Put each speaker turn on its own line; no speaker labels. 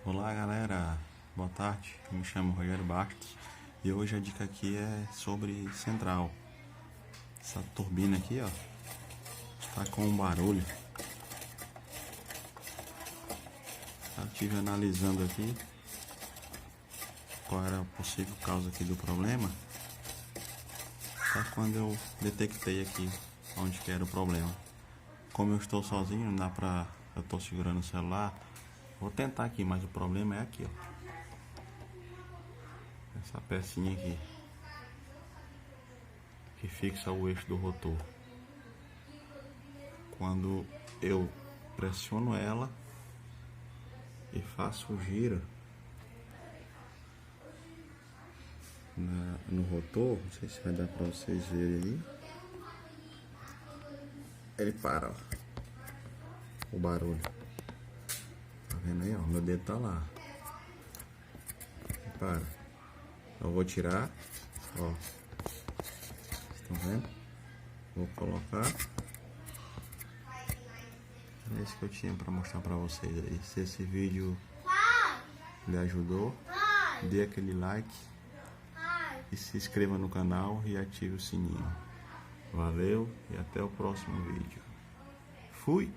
Olá galera, boa tarde, eu me chamo Rogério Bastos e hoje a dica aqui é sobre central. Essa turbina aqui ó, está com um barulho. Eu estive analisando aqui qual era a possível causa aqui do problema. Só quando eu detectei aqui onde que era o problema. Como eu estou sozinho, não dá pra... eu estou segurando o celular. Vou tentar aqui, mas o problema é aqui, ó. Essa pecinha aqui que fixa o eixo do rotor. Quando eu pressiono ela e faço o giro no rotor, não sei se vai dar pra vocês verem aí. Ele para, ó. O barulho. Tá vendo aí, ó? Meu dedo tá lá. Ele para. Eu vou tirar, ó. Estão vendo? Vou colocar. É isso que eu tinha pra mostrar pra vocês aí. Se esse vídeo lhe ajudou, dê aquele like e se inscreva no canal e ative o sininho. Valeu e até o próximo vídeo. Fui!